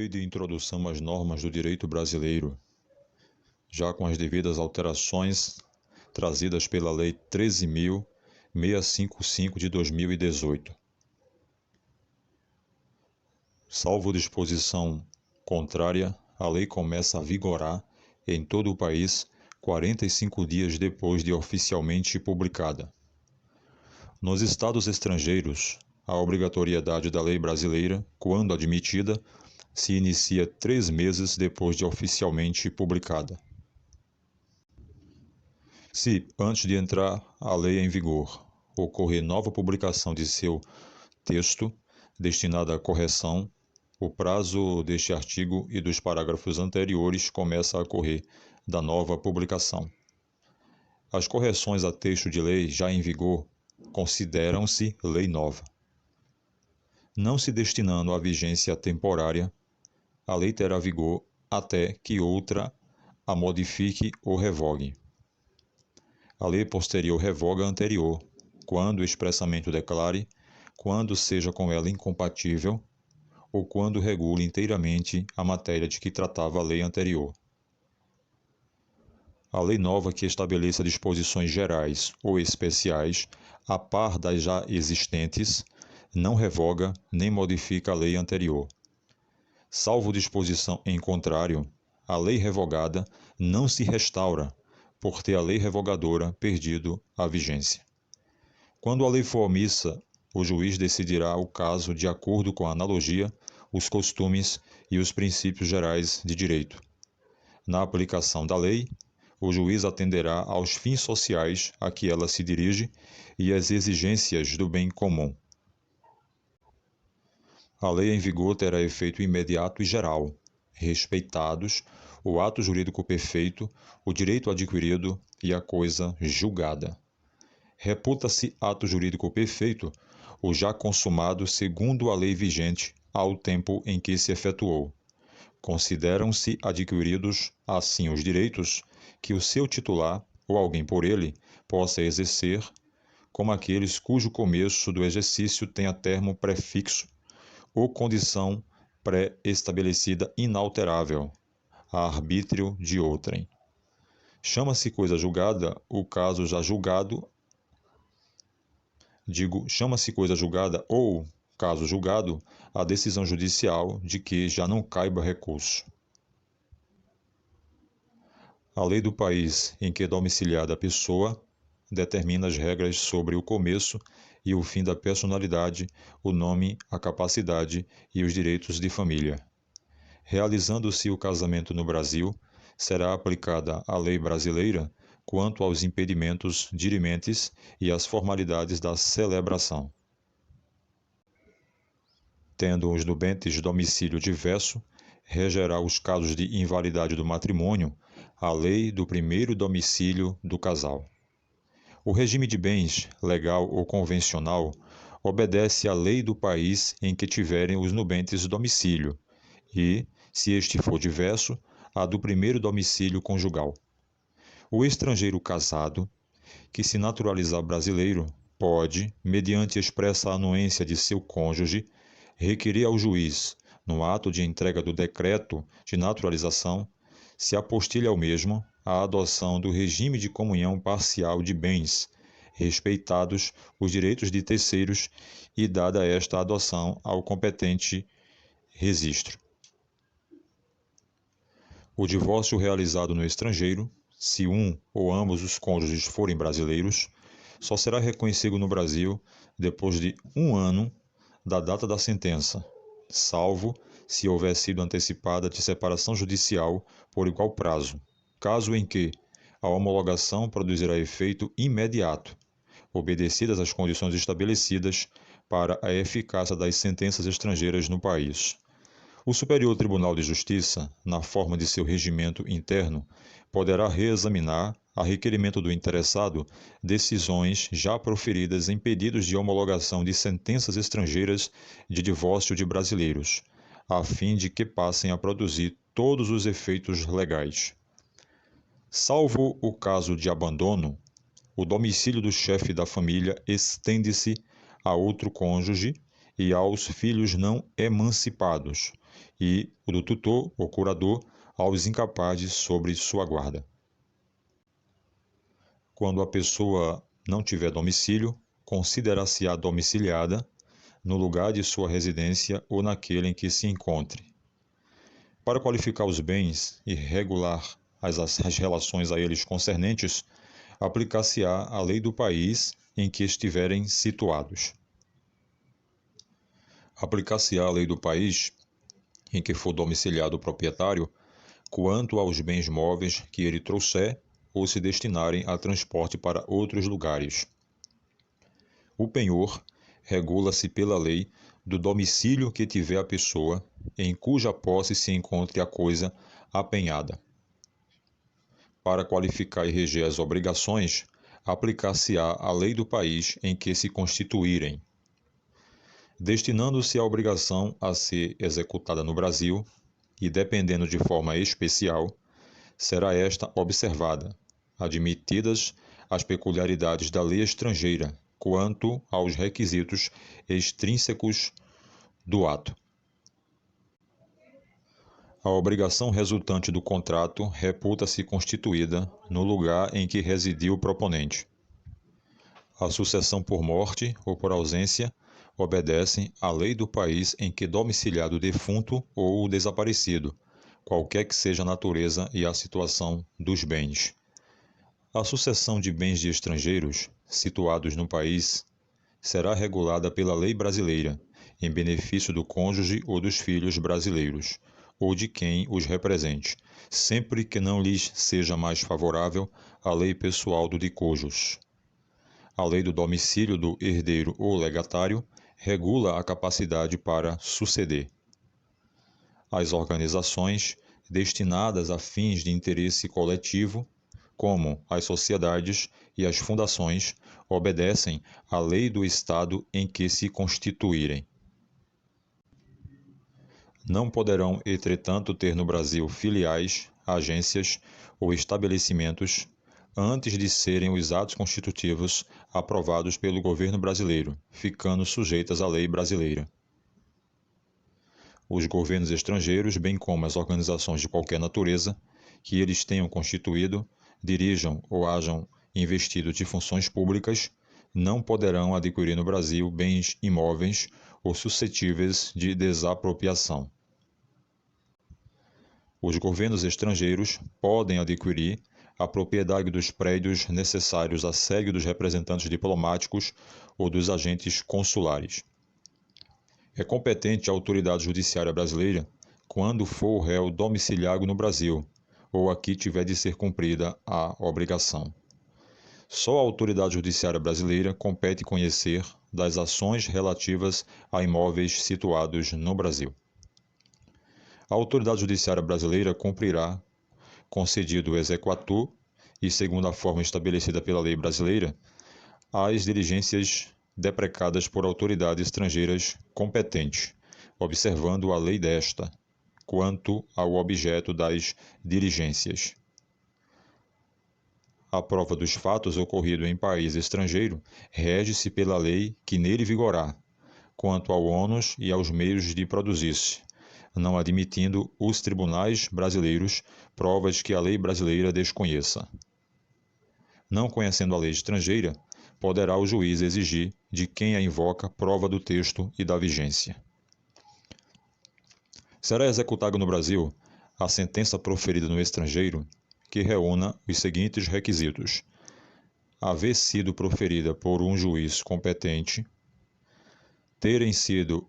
Lei de Introdução às Normas do Direito Brasileiro, já com as devidas alterações trazidas pela Lei 13.655 de 2018. Salvo disposição contrária, a lei começa a vigorar em todo o país 45 dias depois de oficialmente publicada. Nos estados estrangeiros, a obrigatoriedade da lei brasileira, quando admitida, se inicia 3 meses depois de oficialmente publicada. Se, antes de entrar a lei em vigor, ocorrer nova publicação de seu texto destinada à correção, o prazo deste artigo e dos parágrafos anteriores começa a correr da nova publicação. As correções a texto de lei já em vigor consideram-se lei nova. Não se destinando à vigência temporária, a lei terá vigor até que outra a modifique ou revogue. A lei posterior revoga a anterior, quando expressamente o declare, quando seja com ela incompatível ou quando regule inteiramente a matéria de que tratava a lei anterior. A lei nova que estabeleça disposições gerais ou especiais, a par das já existentes, não revoga nem modifica a lei anterior. Salvo disposição em contrário, a lei revogada não se restaura, por ter a lei revogadora perdido a vigência. Quando a lei for omissa, o juiz decidirá o caso de acordo com a analogia, os costumes e os princípios gerais de direito. Na aplicação da lei, o juiz atenderá aos fins sociais a que ela se dirige e às exigências do bem comum. A lei em vigor terá efeito imediato e geral, respeitados o ato jurídico perfeito, o direito adquirido e a coisa julgada. Reputa-se ato jurídico perfeito o já consumado segundo a lei vigente ao tempo em que se efetuou. Consideram-se adquiridos, assim, os direitos que o seu titular ou alguém por ele possa exercer, como aqueles cujo começo do exercício tenha termo prefixo ou condição pré-estabelecida inalterável, a arbítrio de outrem. Chama-se coisa julgada o caso já julgado, chama-se coisa julgada ou caso julgado a decisão judicial de que já não caiba recurso. A lei do país em que é domiciliada a pessoa determina as regras sobre o começo e o fim da personalidade, o nome, a capacidade e os direitos de família. Realizando-se o casamento no Brasil, será aplicada a lei brasileira quanto aos impedimentos dirimentes e às formalidades da celebração. Tendo os nubentes domicílio diverso, regerá os casos de invalidade do matrimônio a lei do primeiro domicílio do casal. O regime de bens, legal ou convencional, obedece à lei do país em que tiverem os nubentes domicílio e, se este for diverso, a do primeiro domicílio conjugal. O estrangeiro casado, que se naturalizar brasileiro, pode, mediante expressa anuência de seu cônjuge, requerer ao juiz, no ato de entrega do decreto de naturalização, se apostilhe ao mesmo a adoção do regime de comunhão parcial de bens, respeitados os direitos de terceiros e dada esta adoção ao competente registro. O divórcio realizado no estrangeiro, se um ou ambos os cônjuges forem brasileiros, só será reconhecido no Brasil depois de 1 ano da data da sentença, salvo se houver sido antecipada de separação judicial por igual prazo, caso em que a homologação produzirá efeito imediato, obedecidas as condições estabelecidas para a eficácia das sentenças estrangeiras no país. O Superior Tribunal de Justiça, na forma de seu regimento interno, poderá reexaminar, a requerimento do interessado, decisões já proferidas em pedidos de homologação de sentenças estrangeiras de divórcio de brasileiros, a fim de que passem a produzir todos os efeitos legais. Salvo o caso de abandono, o domicílio do chefe da família estende-se a outro cônjuge e aos filhos não emancipados, e o do tutor ou curador aos incapazes sobre sua guarda. Quando a pessoa não tiver domicílio, considerar-se-á domiciliada no lugar de sua residência ou naquele em que se encontre. Para qualificar os bens e regular as relações a eles concernentes, aplicar-se-á a lei do país em que estiverem situados. Aplicar-se-á a lei do país em que for domiciliado o proprietário, quanto aos bens móveis que ele trouxer ou se destinarem a transporte para outros lugares. O penhor regula-se pela lei do domicílio que tiver a pessoa em cuja posse se encontre a coisa apenhada. Para qualificar e reger as obrigações, aplicar-se-á a lei do país em que se constituírem. Destinando-se a obrigação a ser executada no Brasil, e dependendo de forma especial, será esta observada, admitidas as peculiaridades da lei estrangeira quanto aos requisitos extrínsecos do ato. A obrigação resultante do contrato reputa-se constituída no lugar em que residiu o proponente. A sucessão por morte ou por ausência obedecem à lei do país em que domiciliado o defunto ou o desaparecido, qualquer que seja a natureza e a situação dos bens. A sucessão de bens de estrangeiros situados no país será regulada pela lei brasileira, em benefício do cônjuge ou dos filhos brasileiros, ou de quem os represente, sempre que não lhes seja mais favorável a lei pessoal do de cujus. A lei do domicílio do herdeiro ou legatário regula a capacidade para suceder. As organizações destinadas a fins de interesse coletivo, como as sociedades e as fundações, obedecem à lei do Estado em que se constituírem. Não poderão, entretanto, ter no Brasil filiais, agências ou estabelecimentos antes de serem os atos constitutivos aprovados pelo governo brasileiro, ficando sujeitas à lei brasileira. Os governos estrangeiros, bem como as organizações de qualquer natureza, que eles tenham constituído, dirijam ou hajam investido de funções públicas, não poderão adquirir no Brasil bens imóveis ou suscetíveis de desapropriação. Os governos estrangeiros podem adquirir a propriedade dos prédios necessários à segue dos representantes diplomáticos ou dos agentes consulares. É competente a autoridade judiciária brasileira quando for o réu domiciliado no Brasil, ou aqui tiver de ser cumprida a obrigação. Só a autoridade judiciária brasileira compete conhecer das ações relativas a imóveis situados no Brasil. A autoridade judiciária brasileira cumprirá, concedido o exequatur e segundo a forma estabelecida pela lei brasileira, as diligências deprecadas por autoridades estrangeiras competentes, observando a lei desta, quanto ao objeto das diligências. A prova dos fatos ocorridos em país estrangeiro rege-se pela lei que nele vigorar, quanto ao ônus e aos meios de produzir-se, não admitindo os tribunais brasileiros provas que a lei brasileira desconheça. Não conhecendo a lei estrangeira, poderá o juiz exigir de quem a invoca prova do texto e da vigência. Será executada no Brasil a sentença proferida no estrangeiro que reúna os seguintes requisitos: haver sido proferida por um juiz competente, terem sido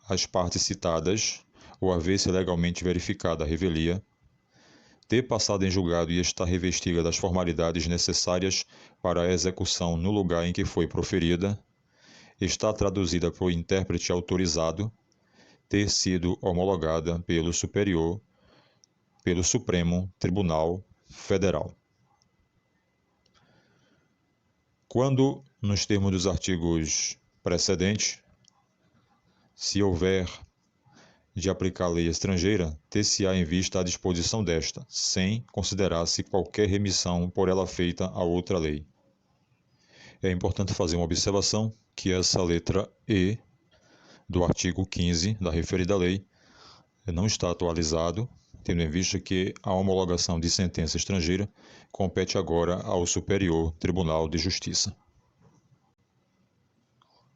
as partes citadas ou haver-se legalmente verificada a revelia, ter passado em julgado e estar revestida das formalidades necessárias para a execução no lugar em que foi proferida, estar traduzida por intérprete autorizado, ter sido homologada pelo Supremo Tribunal Federal. Quando, nos termos dos artigos precedentes, se houver de aplicar a lei estrangeira, ter-se-á em vista a disposição desta, sem considerar-se qualquer remissão por ela feita a outra lei. É importante fazer uma observação que essa letra E do artigo 15 da referida lei não está atualizado, tendo em vista que a homologação de sentença estrangeira compete agora ao Superior Tribunal de Justiça.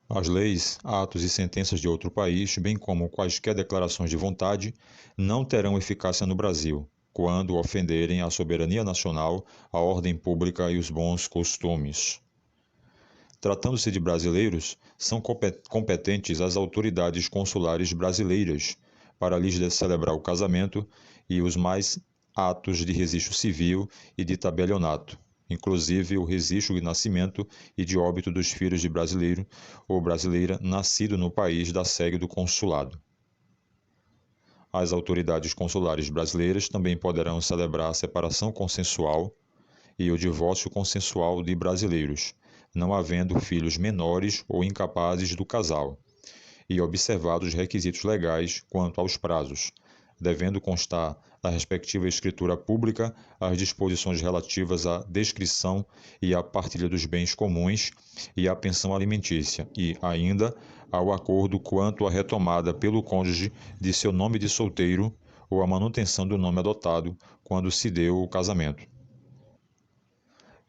As leis, atos e sentenças de outro país, bem como quaisquer declarações de vontade, não terão eficácia no Brasil, quando ofenderem a soberania nacional, a ordem pública e os bons costumes. Tratando-se de brasileiros, são competentes as autoridades consulares brasileiras para lhes celebrar o casamento e os mais atos de registro civil e de tabelionato, inclusive o registro de nascimento e de óbito dos filhos de brasileiro ou brasileira nascido no país da sede do consulado. As autoridades consulares brasileiras também poderão celebrar a separação consensual e o divórcio consensual de brasileiros, não havendo filhos menores ou incapazes do casal, e observados os requisitos legais quanto aos prazos, devendo constar na respectiva escritura pública as disposições relativas à descrição e à partilha dos bens comuns e à pensão alimentícia, e, ainda, ao acordo quanto à retomada pelo cônjuge de seu nome de solteiro ou à manutenção do nome adotado quando se deu o casamento.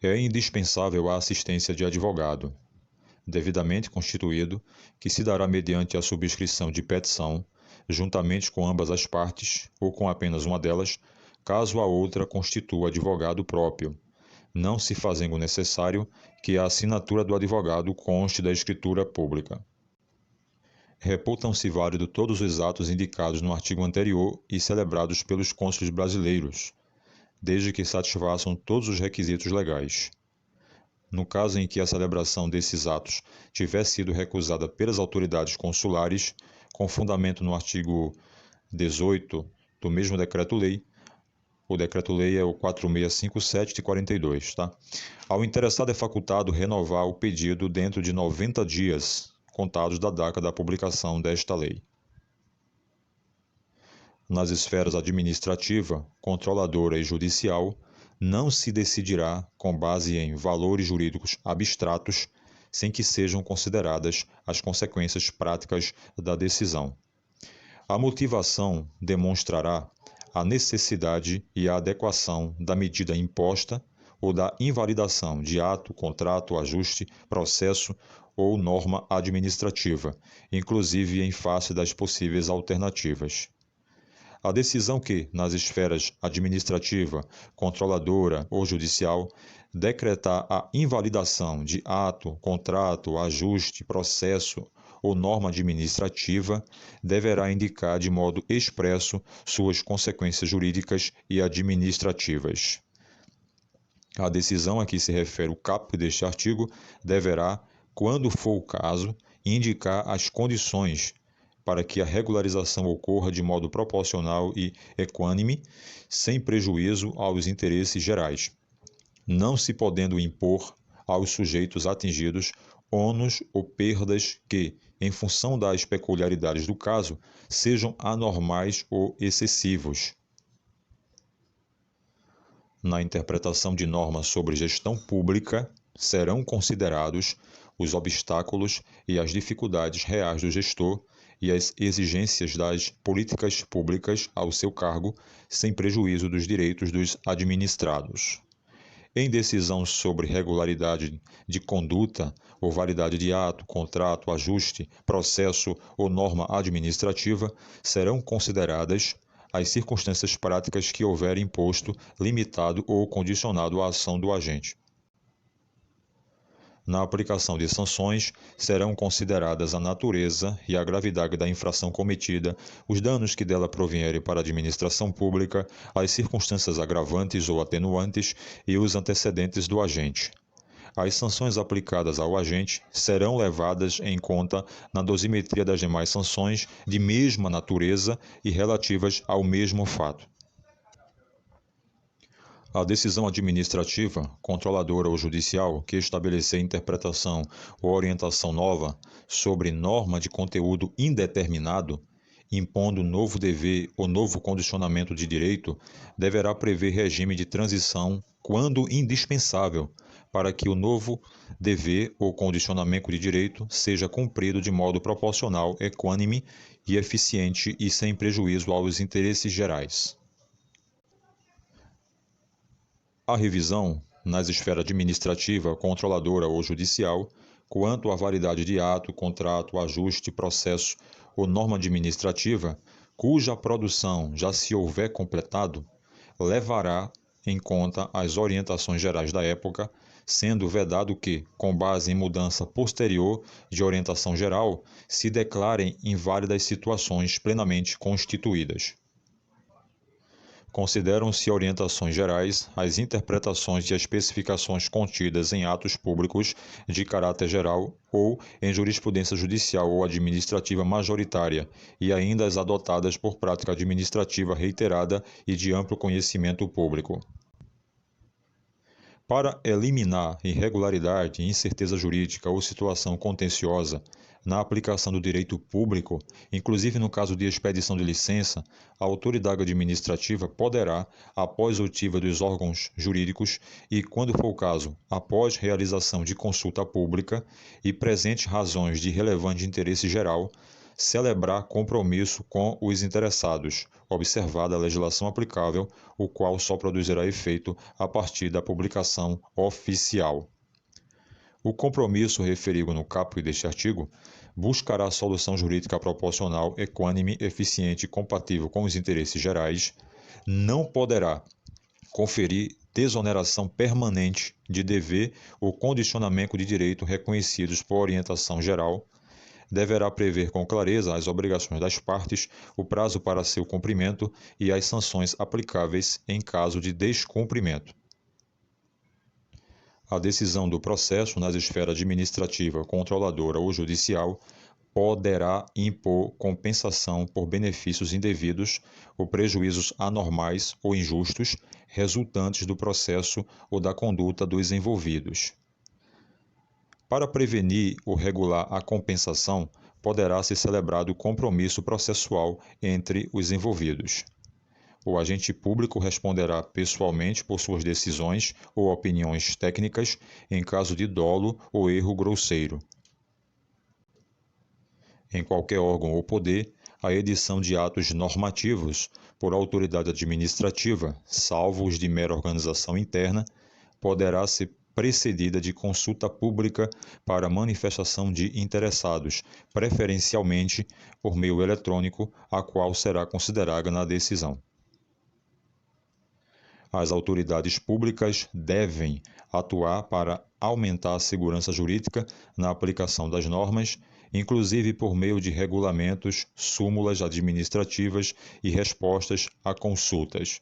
É indispensável a assistência de advogado, devidamente constituído, que se dará mediante a subscrição de petição, juntamente com ambas as partes, ou com apenas uma delas, caso a outra constitua advogado próprio, não se fazendo necessário que a assinatura do advogado conste da escritura pública. Reputam-se válido todos os atos indicados no artigo anterior e celebrados pelos cônsules brasileiros, desde que satisfaçam todos os requisitos legais. No caso em que a celebração desses atos tiver sido recusada pelas autoridades consulares, com fundamento no artigo 18 do mesmo decreto-lei, o decreto-lei é o 4657 de 42, tá? Ao interessado é facultado renovar o pedido dentro de 90 dias, contados da data da publicação desta lei. Nas esferas administrativa, controladora e judicial, não se decidirá com base em valores jurídicos abstratos, sem que sejam consideradas as consequências práticas da decisão. A motivação demonstrará a necessidade e a adequação da medida imposta ou da invalidação de ato, contrato, ajuste, processo ou norma administrativa, inclusive em face das possíveis alternativas. A decisão que, nas esferas administrativa, controladora ou judicial, decretar a invalidação de ato, contrato, ajuste, processo ou norma administrativa, deverá indicar de modo expresso suas consequências jurídicas e administrativas. A decisão a que se refere o caput deste artigo deverá, quando for o caso, indicar as condições para que a regularização ocorra de modo proporcional e equânime, sem prejuízo aos interesses gerais, não se podendo impor aos sujeitos atingidos ônus ou perdas que, em função das peculiaridades do caso, sejam anormais ou excessivos. Na interpretação de normas sobre gestão pública, serão considerados os obstáculos e as dificuldades reais do gestor e as exigências das políticas públicas ao seu cargo, sem prejuízo dos direitos dos administrados. Em decisão sobre regularidade de conduta ou validade de ato, contrato, ajuste, processo ou norma administrativa, serão consideradas as circunstâncias práticas que houver imposto, limitado ou condicionado a ação do agente. Na aplicação de sanções, serão consideradas a natureza e a gravidade da infração cometida, os danos que dela provierem para a administração pública, as circunstâncias agravantes ou atenuantes e os antecedentes do agente. As sanções aplicadas ao agente serão levadas em conta na dosimetria das demais sanções de mesma natureza e relativas ao mesmo fato. A decisão administrativa, controladora ou judicial que estabelecer interpretação ou orientação nova sobre norma de conteúdo indeterminado, impondo novo dever ou novo condicionamento de direito, deverá prever regime de transição quando indispensável para que o novo dever ou condicionamento de direito seja cumprido de modo proporcional, equânime e eficiente e sem prejuízo aos interesses gerais. A revisão, nas esferas administrativa, controladora ou judicial, quanto à validade de ato, contrato, ajuste, processo ou norma administrativa, cuja produção já se houver completado, levará em conta as orientações gerais da época, sendo vedado que, com base em mudança posterior de orientação geral, se declarem inválidas situações plenamente constituídas. Consideram-se orientações gerais as interpretações de especificações contidas em atos públicos de caráter geral ou em jurisprudência judicial ou administrativa majoritária e ainda as adotadas por prática administrativa reiterada e de amplo conhecimento público. Para eliminar irregularidade, incerteza jurídica ou situação contenciosa na aplicação do direito público, inclusive no caso de expedição de licença, a autoridade administrativa poderá, após oitiva dos órgãos jurídicos e, quando for o caso, após realização de consulta pública e presentes razões de relevante interesse geral, celebrar compromisso com os interessados, observada a legislação aplicável, o qual só produzirá efeito a partir da publicação oficial. O compromisso referido no caput deste artigo buscará solução jurídica proporcional, equânime, eficiente e compatível com os interesses gerais, não poderá conferir desoneração permanente de dever ou condicionamento de direito reconhecidos por orientação geral, deverá prever com clareza as obrigações das partes, o prazo para seu cumprimento e as sanções aplicáveis em caso de descumprimento. A decisão do processo nas esferas administrativa, controladora ou judicial poderá impor compensação por benefícios indevidos ou prejuízos anormais ou injustos resultantes do processo ou da conduta dos envolvidos. Para prevenir ou regular a compensação, poderá ser celebrado compromisso processual entre os envolvidos. O agente público responderá pessoalmente por suas decisões ou opiniões técnicas em caso de dolo ou erro grosseiro. Em qualquer órgão ou poder, a edição de atos normativos por autoridade administrativa, salvo os de mera organização interna, poderá ser precedida de consulta pública para manifestação de interessados, preferencialmente por meio eletrônico, a qual será considerada na decisão. As autoridades públicas devem atuar para aumentar a segurança jurídica na aplicação das normas, inclusive por meio de regulamentos, súmulas administrativas e respostas a consultas.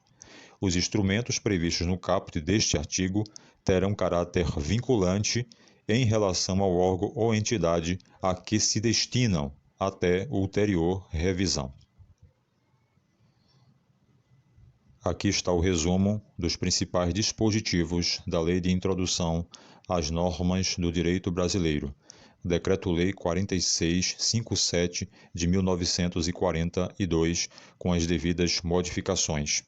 Os instrumentos previstos no caput deste artigo terão caráter vinculante em relação ao órgão ou entidade a que se destinam até ulterior revisão. Aqui está o resumo dos principais dispositivos da Lei de Introdução às Normas do Direito Brasileiro, Decreto-Lei 4657 de 1942, com as devidas modificações.